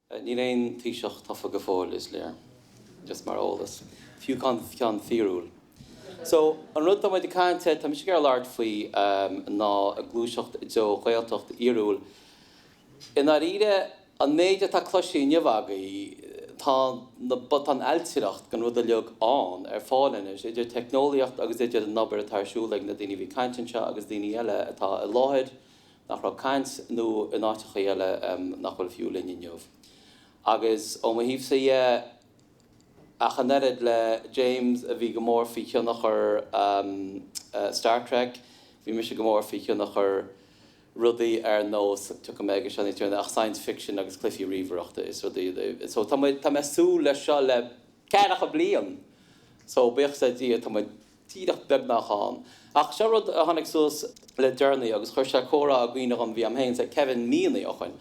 Ní réon tíiseach tafa go fóil is léir, just mar ólas. Fiú cean fíorúil. So, an rud am de cainte, tá mis gur láir faoi ná a glúiseacht do ghaeltacht iarúil. In ar ire, an méide tá cloisií neamhagaí, tá na bot an eiltíreacht gan rud a leog an fáin is, idir technoliacht agus idir an nabar atarsúlaigh na daoine bhí caintinse agus daoine eile atá a láthid nach ra caint nó in áiticha eile nach bhfuil fiú linne neamh. Agus ó ma híomh sa a chanerid le James a bhí go mór fi cheannach ar Star Trek, bhí mis go mór fi cheannach ar rudaí ar nós tu go méige se tíirna ach science fiction agus clufií riomhreachta is rudaí. So tá me sú le seo le ceadach a blian. So bích sé dí tá tíireach beagnáán. Ach se rud a tháinig sús le dearnaí agus chuir se córa a gcuoine an bhí am héin sa Kevin Meany ochhain.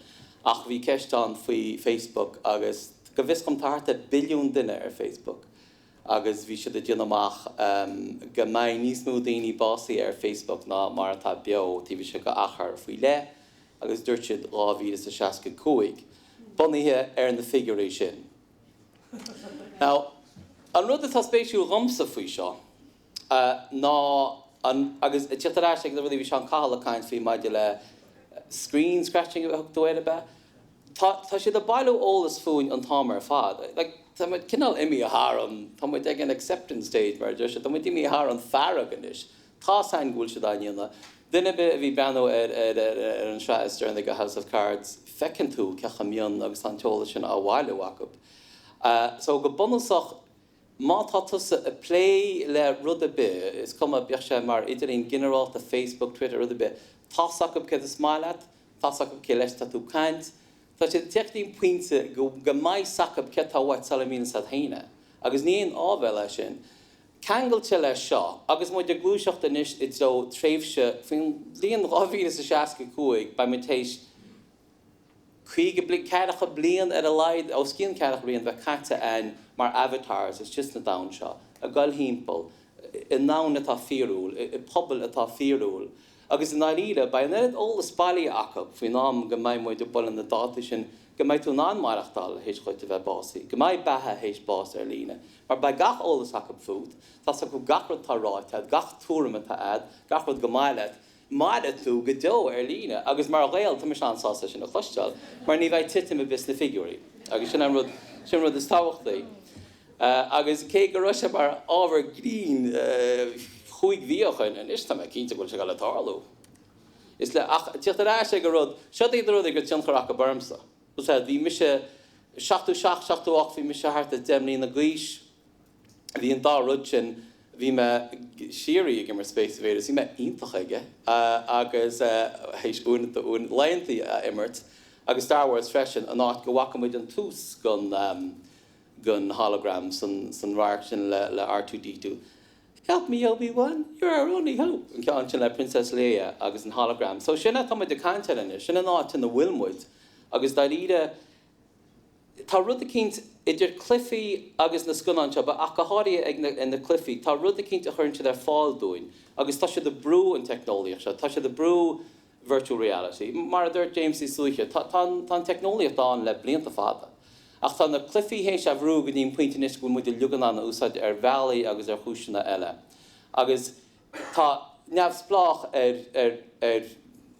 Ach bhí ceistán faoi Facebook agus go bhis chum tarta billiún duine ar Facebook. Agus bhí siad a dionamach go mbeidh níos mó daoine básaí ar Facebook ná mar atá beo tí bhí se go achar faoi le agus dúirt siad 2065. Bunaithe ar na figurí sin. Now, an rud atá spéisiú romsa faoi seo ná agus títarráis ag bhí se an caithal a caint faoi maidir le screen scratching a thugtóile be. Tá siad a bailú ólas fúin an támar fad. Tá muid cinál imi a háram, tá muid ag an acceptance stage mar dúir se, tá muid imi a háram farragan is. Tá sain gúil se daíonna. Duine be bhí banó ar an seaistar an go House of Cards fecinn tú cecha mion agus an teola sin a bhhaile wacab. So go bunasach má tá tusa a play le rud a bit, is cum a beag sé mar idirín generalt a Facebook, Twitter rud a bit. Tá sacab cé a smáileat, tá sacab cé leis tú caint. Tá sé teachtaín puinte go maiid sacab ce tá bhaid salamína sa thaine. Agus níon ábheith lei sin. Cangailte le seo, agus muid de glúiseacht inis i do tréimhse faoin líon 2065 ba mutéis chuige ceadacha blian ar a leid ó cían ceadach blian bheith caite an mar avatars is just na dain seo. A gail hímpel, i nán atá fíorúil, i pobl atá fíorúil. Agus in áíre, ba ned all spáilí acab faoin nám go mbeidh muid do bol na dáta sin, go mbeidh tú ná marachtal hééis chuirte bheith básaí, go mbeidh bethe hééis bás ar lína. Mar ba gach ólas acab fút, tá sa go gachrad tá ráitead, gach túrama tá ad, gachrad go maiile, maide tú go dó ar lína, agus mar réal tá mis ansása sin a chluisteáil, mar ní bheith titim a bis na figurí. Agus sin rud is táhachtaí. Agus cé go roise mar ábhar grín chuig bhíochain an is tá cínta goil se gal letáú. Is le tíochtarrá sé go rud, seo é rud gur tioncharaach a barmsa. Bhí bhí mi se 67 bhí mi se hart a demlíí na gcuis, bhí an dá rud sin bhí me sií ag mar Space Invaders, bhí me ionintach aige agus hééis úna ún leontaí immert, agus Star Wars freisin an áit go bhacha an tús gun hologram san ráir sin le R2-D2. Help me, Obi-Wan, you're our only hope. An ceann sin le Princess Leia agus an hologram. So sinna tá de cainte inne, sinna náit in na Wilmwood, agus da ide tá rud a cinint idir clufií agus na scunanseo, ba ach go háirí in na clufií, tá rud a cinint a chuirn ar fáil dúin, agus tá sé de brú an technoliaach se, tá sé de brú virtual reality. Mar a dúirt James Suúiche, tá technoliaach dáin le blianta fada. Ach tá na clufií hééis a bhrú go dtíon pointe is go muidir lugan an úsáid ar bhealaí agus ar chúisina eile. Agus tá neamhsplách ar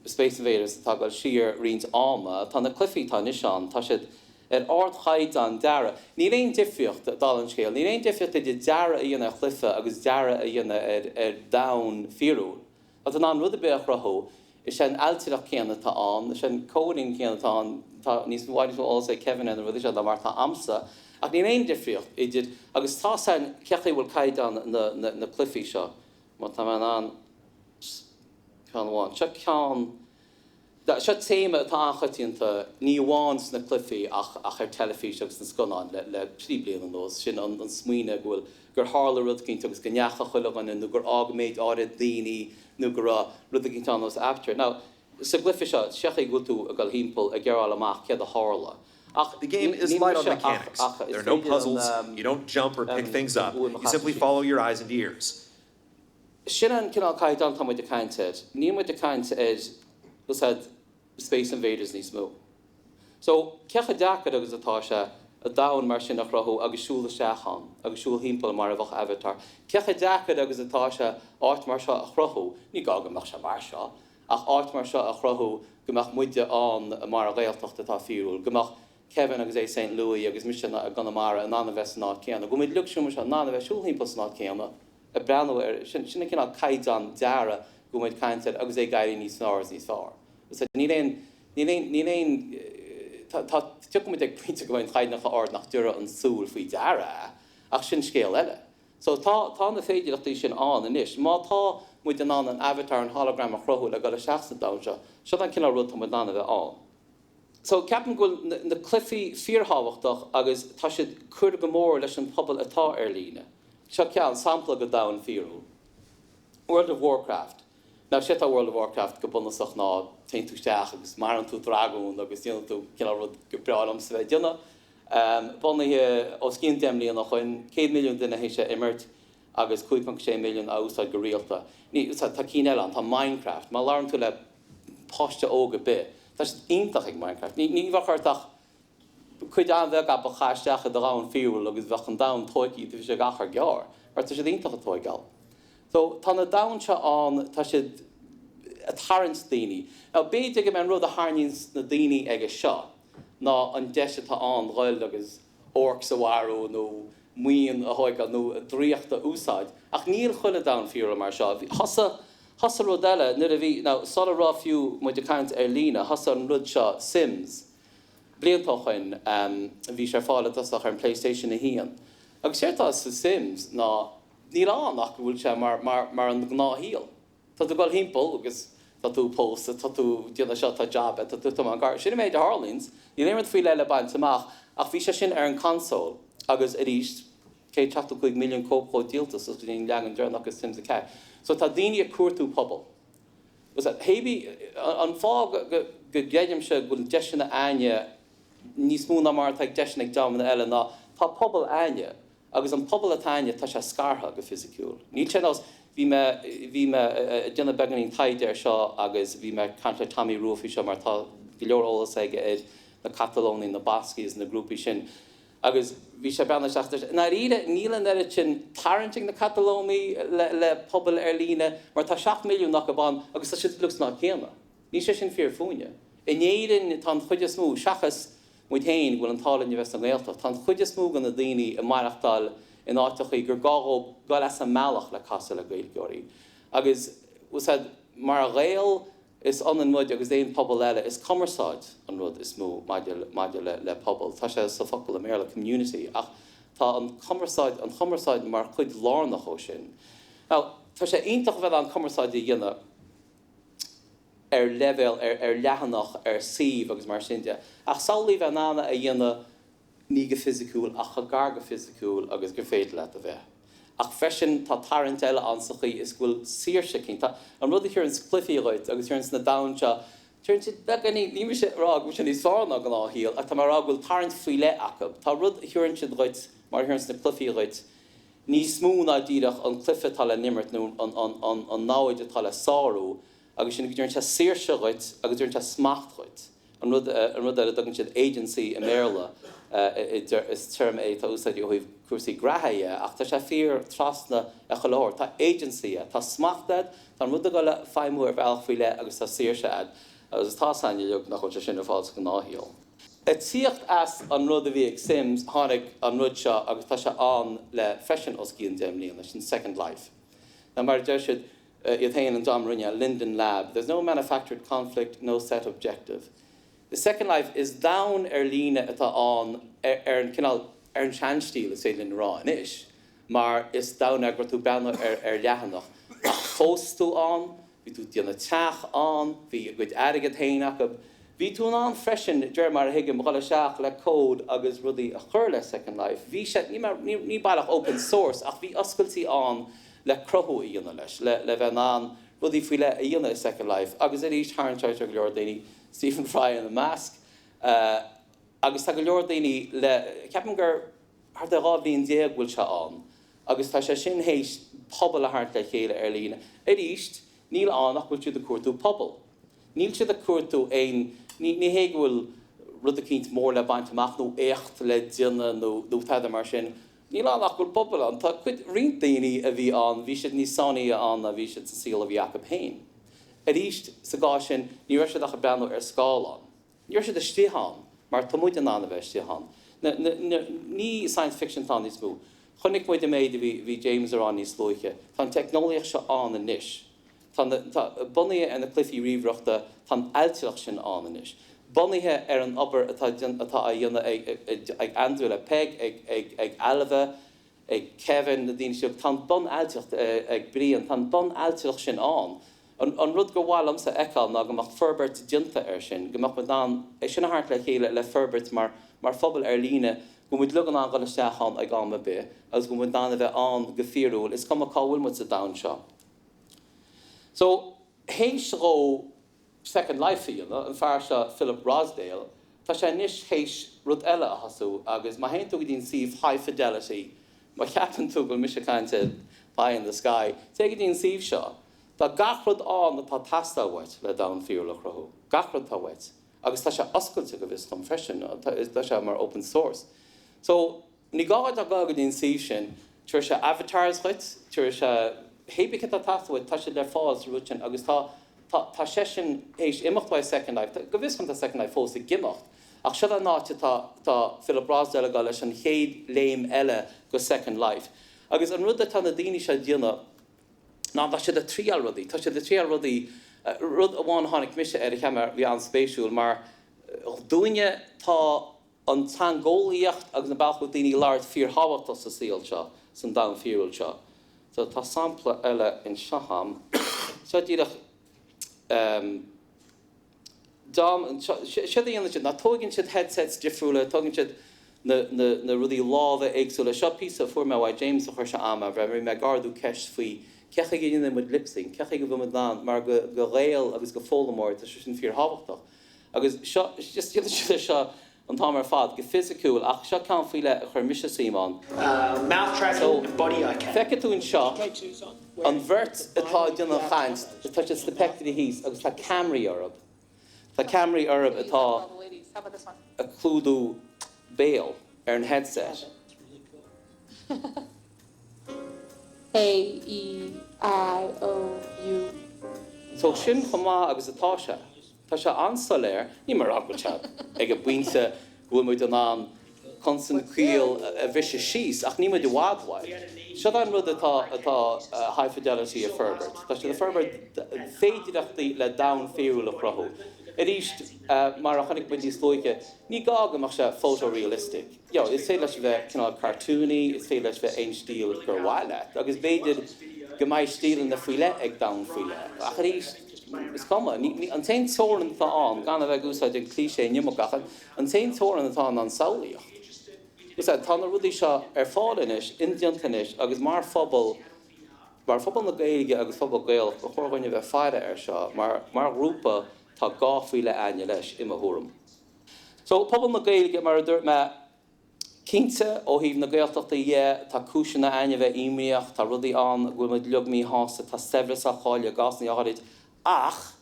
Space Invaders tá gail siar rins áma, tá na clufií tá nisán, tá siad ar ard chaid an deara. Ní réon difriocht dal an scéal, ní réon difriocht idir deara a dhéana chlufa agus deara a dhéana ar dain fiúil. Tá an rud a beach rathó, is sé an altíach céanna tá an, is sé an cóing céanna tá an, tá níos bhhaid ó sé Kevin an rud a mar tá amsa, ach ní réon difriocht idir agus tá san cechaí bhfuil caiid an na clufií seo, má tá an ceanháin, se cean se téime atá anchatíonnta ní bháins na clufií ach ar telefís agus na sconáin le trí blian an nós sin an smuoine bhfuil gur hála rud cinint agus go neacha chuilegan nó gur ágaméid áid daoine nó gur rud a cinint an os after. Now, sa glyfi seo, seachaí go tú a gal hímpel a gcearál amach cead a hála. The game is light on mechanics. There are no puzzles, you don't jump or pick things up, you simply follow your eyes and ears. Sin an cinál caiid an tá muid a cainte, ní muid a cainte is Space Invaders níos mó. So cecha deacad agus atá se a dain mar sin nach rathú agus siúla seachan, agus siúl himpeall mar a bhach avatar. Cecha deacad agus atá se áit mar seo a chrathú, ní gá go se mar seo, ach áit mar seo a chrathú gomach muide an mar a réaltocht atá fiúil, gomach Kevin agus St. Louis agus mis gan Mara an anna bheits ná céanna. Go muid luúm se nána bheith siúl himpeall ná céanna, a breanir sinna cinál caidan deara go muid caiinte agus gaiirí níos náras níos fár. Ní réon tá tuid ag printe go bhain chaid nach ard nach dúra an súl faoi deara ach sin scéal eile. So tá na féidirachtaí sin an inis. Má tá muid an avatar an hologram a chrothú le go le seachna dáse, seo an cinál rud tá muid nána bheith an. So ceapan gofuil na clufií fíorthábhachtach agus tá siad chuir go mór leis an pobal atá ar líne. Seo ceann sampla go dain fíorú. World of Warcraft. Now sé World of Warcraft go bunasach ná teintúisteach agus mar an tú dragún agus dhéanana tú cinál rud go breálam sa bheith dhéanana. Bunathe ó cin déimlíon nach chuin 100 milliún duine hééis sé imirt agus 2.6 milliún a úsáid go rialta. Ní tá cí eile an tá Minecraft, má lárann tú le páiste óga bit. That's ionintach ag Minecraft. Ní bhachartach chuid an bheith gab a chaisteach a rán fiúil agus bheith an dam toicí tú sé gachar gear, mar tá sé ionintach a toigáil. So tá na dain se an tá sé a tarrant daoine. Now béidir go man rud a háníns na daoine ag seo ná an deise tá an roiil agus orc sa warú nó muon a hoig nó a dríochta úsáid. Ach níl chuile dain fiúil mar seo. Hasa rodella, nid a bhí, now, sola rá fiú muid a caiint ar lína, hasa an rud seo Sims. Bliantáchain bhí sé fála tasach ar an PlayStation a hían. Agus séirtá sa Sims ná níl an ach bhfuil sé mar an gná híal. Tá tú gáil himpeall agus tá tú post, tá tú díana seo tá job, tá tú an gar. Sinna méid a Harlins, ní léir faoi leile baint amach, ach bhí sé sin ar an console agus a ríist 1.5 milliún cópó díaltas as bhí leagan dearnach agus Sims a ce. So tá daoine a cuairtú pobl. Was that hébi an fá go géidim se go deisina aine níos mú na mar ag deisina ag dámana eile ná tá pobl aine agus an pobl atáine tá sé scartha go fisiciúil. Ní chenos bhí me déanana beganín taidir seo agus bhí me cantar Tommy Rufi seo mar tá go leor ólas aige na Catalóní na Bascís na grúpi sin. Agus bhí sé beanna seachtar. Na ríide nílan ar sin taranting na Catalóní le pobl ar líne, mar tá 7 milliún nach ban agus tá si lux ná céanna. Ní sé sin fear fúne. In éidirn tá chuide smú seachas muid hain bhfuil an tálainn bheits an ggéalta. Tá chuide smú gan na daoine i maireachtáil in áitechaí gur gáil as a mealach le casa le gailgeoirí. Agus mar a réal is an mud agus déon pobl eile is commerceáid an rud is mú maidir le pobl. Tá sé sa focail a méle community ach tá an commerceáid mar chuid lánach ó sin. Now, tá sé ionintach bheith an commerceáid i dhéanana ar level ar lehanach ar síomh agus mar sinnte. Ach saolaí bheith nána a dhéanana ní go fisiciúil ach a gar go fisiciúil agus gur féad le a bheith. Ach fesin tá tarrant eile ansachaí is bhfuil síirse cinnta. An rud ar an splifiíoid agus ar na dainse, tuann si beganí ní sé rá mu sin níos fána go láhíal, ach tá mar rá bhfuil tarrant faoi le acu. Tá rud thuann siad roid mar thuann na clufiíoid níos smú ná díreach an clufa tal le nimmert nó an náid atá le sáú, agus sin dúirn se síirse roid agus dúirn se smacht roid. An rud a dogann siad agency a méla is term é tá úsáid ó cuasaí grathaithe ach tá sé fíor trasna a choláir. Tá agency tá smachtad, tá rud a go le feimú ar bhealach faoi le agus tá síirse ad agus tá saine leog nach chuir sin ar fáil go náthíal. Tíocht as an rud a bhí ag Sims tháinig an rud seo agus tá se an le freisin os cían déimlíon leis sin Second Life. Na mar deir siad iad haon an dom rinne Linden Lab. There's no manufactured conflict, no set objective. The Second Life is down líne atá an an cinál an seanstíl is éidirn rá inis, mar is down gur tú beanna ar lehanach. Fós tú an, bhí tú déanana teach an, bhí go airigad hainach, bhí tú an freisin deir mar hiige mo le seach le cód agus rudí a chur le Second Life. Bhí sé ní bailach open source ach bhí oscailtí an le crothú i dhéanana leis, le bheith an rudí faoi le a dhéanana Second Life, agus a ríis tarnteir go leor daoine Stephen Fry in the Mask. Agus tá go leor daoine le ceapan gur thar de rá bhíon déag bhfuil se an. Agus tá sé sin hééis pobl a thart le chéile ar lína. A ríist níl annach bhfuil siad a cuairtú pobl. Níl siad a cuairtú ní hé bhfuil rud a cínt mór le baint amach nó écht le dianna nó taidir mar sin, ní lá go pobl an, tá cuid rion daoine a bhí an, bhí siad ní sonnaí an a bhí siad sa síl a bhí aca pein. A ríist sa gá sin, ní raibh siad a breanú ar scáil an. Ní raibh siad a stíhan, mar tá muid an anna bheith stíhan. Ní science fiction tá níos mú. Chnig muid a méid bhí James ar an níos lúiche. Tá technoliaach se an a níis. Tá bunaithe ar na clufií ríomhreachta tá ailteach sin an a níis. Bunaithe ar an obair atá a dhéanana ag Andrew le Peg, ag Alva, ag Kevin na dtíine seoh, tá bun ailteach ag Brian, tá bun ailteach sin an. An rud go bháil amsa eáil ná go mbeadh Ferbert dinta ar sin, go mbeadh dan é sin a thart le chéile le Ferbert mar phobal ar líne, go muid lugan an go isteachán ag an be, agus go muid dána bheith an go fíorúil, is cum a cáhfuil mu a down seo. So, héis ró Second Life an fear se Philip Rosdale, tá sé níos héis rud eile a hasú, agus má héint tú dín sih high fidelity, má cheapan tú go mis a cainte pie in the sky, te dín sih seo, tá gachrod an na tá tasta wet le down fíorúil a chrothú, gachrod tá wet, agus tá sé oscailte go bhís tom freisin, tá sé mar open source. So, ní gáid a go dín sih sin, tuair sé avatars chuit, tuair sé hébice a tasta wet, tá sé le fáils rúin, agus tá sé sin éis imimecht by Second Life, go bhís tá Second Life fós i gimimecht, ach siad an náte tá Philip Rosdale go leis an chéad léim eile go Second Life. Agus an rud tá na daoine sé diana, ná tá siad a tríal rudaí, tá siad a tríal rudaí, rud a bháin tháinig mise ar a cheamar bhí an spéisiúil, mar dúine tá an tangóíocht agus na bailchú daoine láir fíor hábhachta sa síl seo, san down fíorúil seo. So tá sampla eile in Shaham, so díadach siad dhéanana siad, na tógann siad headsets difriúla, tógann siad na rudí lábh éagsúla, seo písa fuair me bhaid James a chuir se ama, bhreimir me gardú ceist faoi, cecha go dhéanana mud lipsing, cecha go bhfuil dan, mar go réal agus go fólamóir, tá sin fíor hábhachtach. Agus seo, just dhéanana seo an támar fad, go physicúil, ach seo ceann faoile a chuir mise síán. Mouth tracking and body eye camera. Feice tú an seo, an bhirt atá dionach chaint, tá sé stepectí híos, agus tá Camry orb. Tá Camry orb atá a clúdú béal ar an headset. A-E-I-O-U. So sin chumá agus atá sé. Tá sé ansaléir, ní mar aglatead, ag a buinte bhfuil muid an an constant cuil a bhise síos, ach ní muid i bhádháid. Seo an rud atá high fidelity a Ferbert. Tá sé a Ferbert féidirachtaí le down fíorúil a chrothú. I ríist mar a chunig buintí slóice, ní gá amach sé photorealistic. Jo, is fé leis bheith cartoony, is fé leis bheith ein stíl gur bhhaile, agus béidir go mbeidh stíl na fuile ag down fuile. Ach a ríist, is comma, an tein tóran tá an, gan a bheith gúsáid an cliché nimogachan, an tein tóran atá an saolaíocht. Is tá na rudí seo ar fáilis, indiantanis, agus mar phobal na Gaeilge agus phobal Gael, go chóirhaine bheith feire ar seo, mar grúpa tá gáfuile aine leis i thuúm. So, phobal na Gaeilge mar dúirt me cínte ó híomh na Gaeltachta tá cúisina aine bheith imíocht, tá rudí an, bhfuil muid leagmí hása, tá sebhras a cháile gas na áid, ach,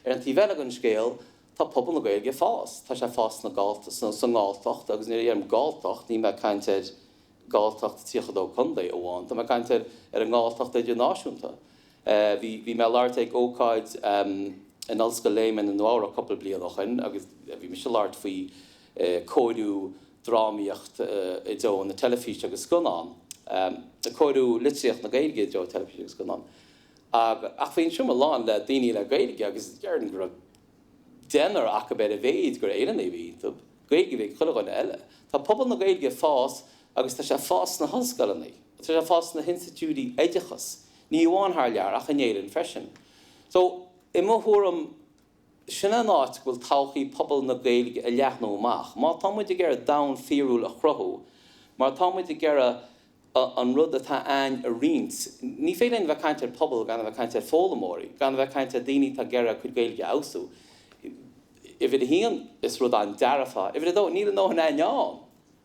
ar an tíbheile an scéal, tá pobl na Gaeilge fás. Tá sé fás na gáltacht, agus ní ar an gáltacht, ní me caintead gáltacht tíochadó chundé óháin, tá me caintead ar an gáltacht idir náisiúnta. Bhí me láirt ag ócáid an Ulster Léman an ára couple blian ochan, agus bhí me se láirt faoi cóidú drámaíocht i dó na telefís agus gunán. Na cóidú litríocht na Gaeilge i dó telefís agus gunán. Ach féin siúm a lán le daoine le Gaeilge agus dearan gur denar acha bed a bhéid gur éan é bhí, tá Gaeilge bhéh chuileáin eile. Tá pobl na Gaeilge fás agus tá sé fás na hoscailenaí, tá sé fás na hinstitúdí éidechas, ní bháin thar lear ach a néireann freisin. So, I mo thuairm sinna náit bhfuil todhchaí pobl na Gaeilge a leathnú amach, má tá muid ag ar down fíorúil a chrothú, mar tá muid ag ar an rud atá ain a riint. Ní féileann bheith caintear pobl gan bheith caintear fólamóirí, gan bheith caintear daoine tá gera chud Gaeilge ausú. If it hían is rud an darafa, if it don't need no an aon,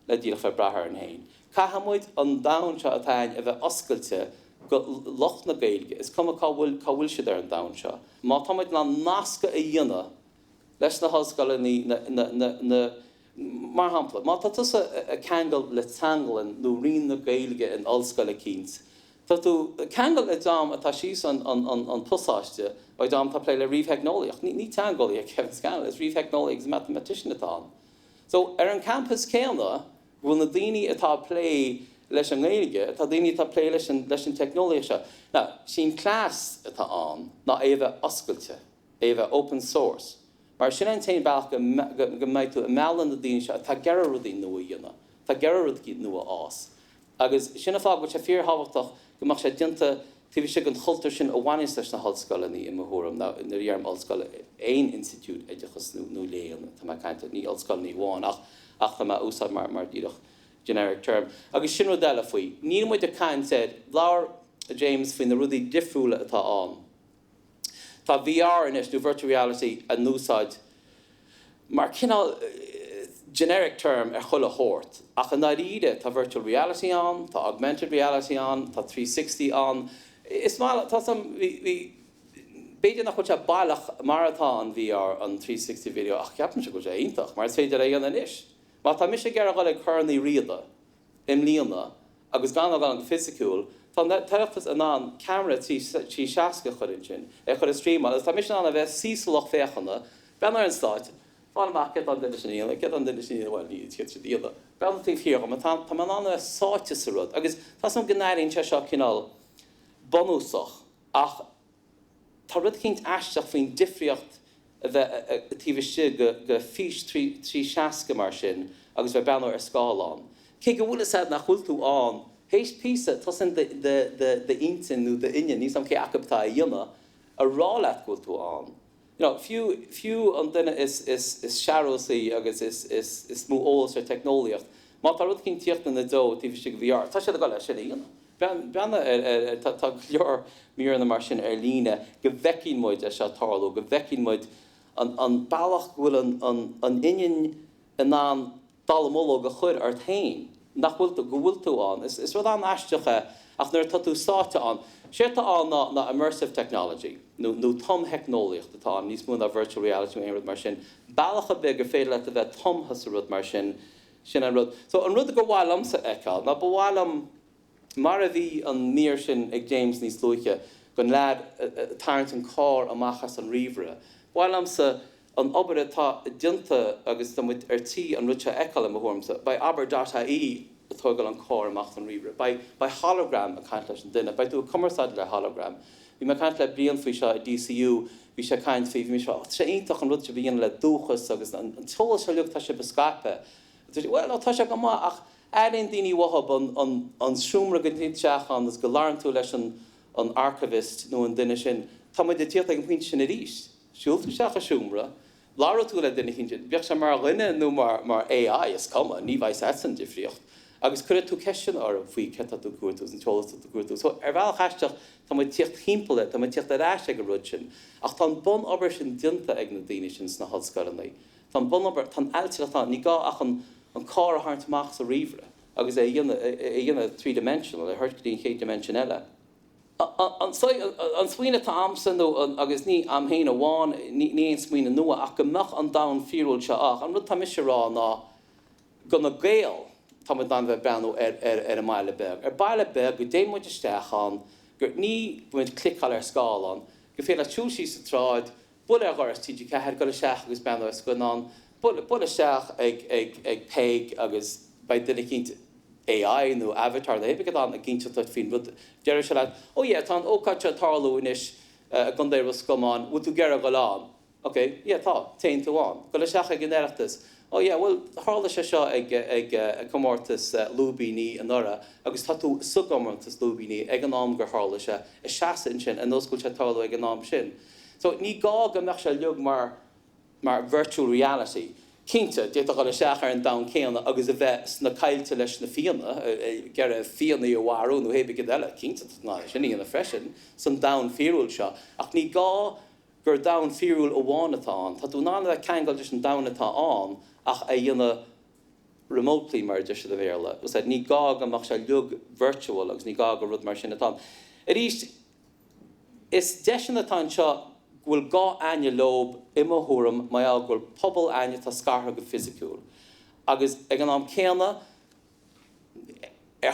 le díach fe brahar an hain. Cahamuid an down seo atain a bheith oscailte go loch na Gaeilge, is cum a cáhfuil siad ar an down seo. Má támuid na nasca a dhéana leis na hoscoil na mar hampla. Má tá a cangel le tangalan nó rion na gaeilge in ollscoil cíns. Tá tú cangel a dám atá síos an pusáiste, ba dám tá plé le ríomhheicnoliaach. Ní tangolaí a Kevin Scannell, is ríomhheicnoliaach is mathematician atá. So an campus céanna, bhfuil na daoine atá plé leis an gaeilge, tá daoine atá plé leis an technoliaach. Now, sin class atá an, ná éibh oscailte, éibh open source. Mar sin an tain bailach go mbeidh tú meallan na daoine seo, tá gearr rudaí nua dhéanana, tá gearr rudaí nua ás. Agus sinna fág go sé fíorthahachtach go mbeadh sé dinta tíbhí sé an chultar sin a bhaine leis na hallscoileaní i mthúram na dhearm ollscoile éon institiút éidechas nó léana, tá mai cainte ní ollscoileaní bháin ach tá mai úsáid mar díadach generic term. Agus sin rud eile faoi, ní muid a caint said, Laur James faoin na rudaí difriúla atá an. Tá VR in nó virtual reality a núsáid mar cinál generic term chuile hort. Ach an naíide tá virtual reality an, tá augmented reality an, tá 360 an. Is má tá sam beidir nach chuid bailach maratá an VR an 360 video ach ceapan se go sé iontach, mar is féidir é an inis. Má tá mis sé gar a gáil chuirnaí riada im líana agus gan an physical. Tá teachtas an camera tí seaca chuirn sin, chud is stream an, tá mis an a bheith sísalach féchanna, ben ar an stáit, fáil amach get an duine sinníal, get an duine sinníal bhil níos, get sé díada. Ben tíh hiarm, tá man an a sáte sa rud, agus tá sam gnéiríonn te seo cinál bonúsach, ach tá rud cinnt eisteach faoin difriocht a bheith tíbhiste go fís trí seaca mar sin, agus bheith ben ar scáilán. Cé go bhfuil said nach chuiltú an, Héis písa, tá sin de intin nó de inne, níos am cé acaptá a dhéanana, a rálaat goil tú an. Fiú an duine is searósaí agus is mú ólas ar technoliacht. Má tá rud cinn tíocht na dó tíbhí si go bhíar. Tá sé a gáil sin dhéanana. Beanna tá leor míar na mar sin ar líne, go bhecín muid a se tarlú, go bhecín muid an bailach bhfuil an inin in an dalmóló go chuir ar tain. Nach bhfuil go bhfuil tú an. Is rud an aisteacha ach nuair tá tú sáte an. Sé tá an na immersive technology, nó tom heicnoliacht atá an, níos mú na virtual reality éon rud mar sin. Bailach a bit gur féidir le a bheith tomthas a rud mar sin an rud. So an rud go bháil amsa eáil, na ba bháil am mar a bhí an níor sin ag James níos luiche gon lead tarint an cár amachchas an ríomhre. Bháil amsa an obair atá dinta agus tamid tí an rute eáil am bhórmsa, by aber.ie atógal an cór amach an ríomhre, by hologram a caint leis an duine, by tú commerceáid le hologram. Bhí me caint le blion faoi seo i DCU, bhí sé caint faoi bhí seo, sé aonach an rute bhíon le dúchas agus an tóil se lucht tá sé bescape. Well, tá sé go má ach éon daoine wahab an siúmra go títeach an go láran tú leis an archivist nó an duine sin, tá muid de tíocht ag an sin a ríist. Siúltú seach a siúmra, Lára tú le duine chin, beag sé mar rinne nó mar AI is cuma, ní bhaith san difriocht. Agus chuir tú ceisian ar bhí ceta tú cuatú an teolalas tú cuatú. So ar bhil chaisteach tá muid tíocht hímpla, tá muid tíocht a ráis ag a rud sin. Ach tá bon obair sin dinta ag na daine sin sna hodscoileannaí. Tá bon obair, tá eilteach ní gá ach an cá a tharntach sa ríomhre, agus é dhéanana three-dimensional, a thuirt dín chéad dimension eile. An smuoine tá amsan nó agus ní am héana bháin ní an smuoine nua ach go meach an dam fíúil se ach. An rud tá mis rá ná go na gaal tá dan bheith benú ar a maiile beg. Ar baile beg go déimmuid isteach an gur ní buint clicáil ar scáil an, go fé le túsí sa tráid, bud ar ghair tíidir ceir go le seach agus benú ar scuán, bud a seach ag peig agus ba duine cinnte AI nó avatar na hébigad an a ginse tuit fin rud deir se le, tá ócaite tarlú inis gan déir scomán, bhú tú gear go lán. Ok, tá, tein tú an. Go le seach ag gnéireachtas. Well, hála sé seo ag comórtas lúbíní an nora, agus tá tú sugomórtas lúbíní ag an nám gur hála se, i seasan sin, a nóscoil se tarlú ag an nám sin. So ní gá go meach se leog mar virtual reality. Cínte, déit a seach ar an dam céanna agus a bheith na caiilte leis na fianna, gur a fianna i bhharú nó hébe go eile, cínte ná sin í na freisin, san dam fíúil seo. Ach ní gá gur dam fíúil ó bháinatá, tá tú ná bheith ceangáil leis an damnatá an, ach a dhéanana remotely mar de se a bhéle. Was ní gá amach se leog virtual agus ní gá go rud mar sin atá. Is deisian atá seo bhfuil gá aine lob imimethúram mai bhfuil pobl aine tá scartha go fisiciúil. Agus ag an am céanna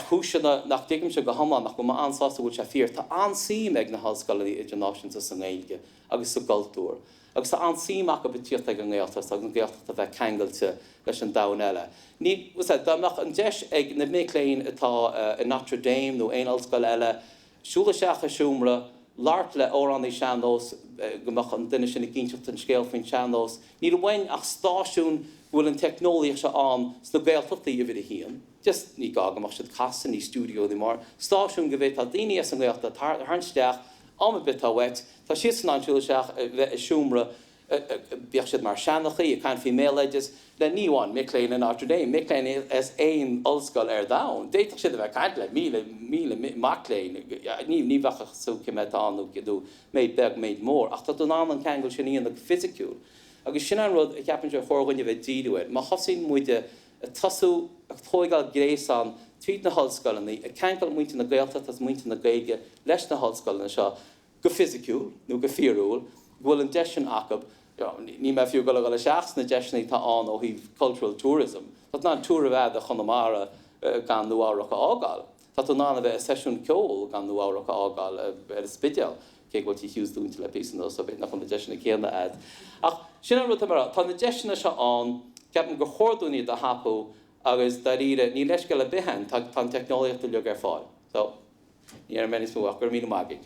chúisina nach dtuigim se go hamán nach go má ansásta bhfuil se fíor tá ansím ag na hallscoileí idirnáisiúnta san Gaeilge agus sa galtúr. Agus tá ansíach go btíocht ag an ggéaltas agus an ggéaltas a bheith cangailte leis an dain eile. Ní dáach an deis ag na mécléin atá in Notre Dame nó aon allscoil eile, siúla seach a siúmra, láirt le órán í seanós gomach an duine sin na gínteach an scéal faoin seanós, ní bhain ach stáisiún bhfuil an technoliaach se an sna ggéaltachtaí a bhid a híon. Just ní gagamach siad casan ní stúdio dí mar. Stáisiún go bhéh tá daoine as an ggéalta tharnsteach am a bit a wet, tá siad san ansúla seach bheith a siúmra bíoch siad mar seannachaí a cain fí méleides le níháin Mickléin in Notre Dame. Mickléin as éon ollscoil dán. Déiteach siad a bheith caiint le míle Macléin, ní bhecha sú cimet anú go méid beg méid mór. Ach tá don an cangil sin íon ag fisiciúil. Agus sin an rud a ceapan se chorgainne bheith díúid. Má thosaín muide a tasú ag tóigáil grééis an tríd na hallscoilení, a ceangal muinte na Gaelta tas muinte na Gaeilge leis na hallscoilna seo go fisiciúil nó go fiúil, bhfuil an deisian acab, ní me fiú go le seachs na deisnaí tá an ó híh cultural tourism. Tá ná túra bheith a chunamara gan nuáracha ágáil. Tá tú nána bheith a sesiún ceol gan nuáracha ágáil ar a spideal, cé bhil tí hiús dúnta le písanó so bheith nach chun na deisna céanna ad. Ach, sin an rud mar tá na deisna seo an, ceapan go chóirúní a hapú agus daríre ní leis go le bihan tá technoliaachta leag ar fáil. So, ní ar menis mú ach gur mí mágic.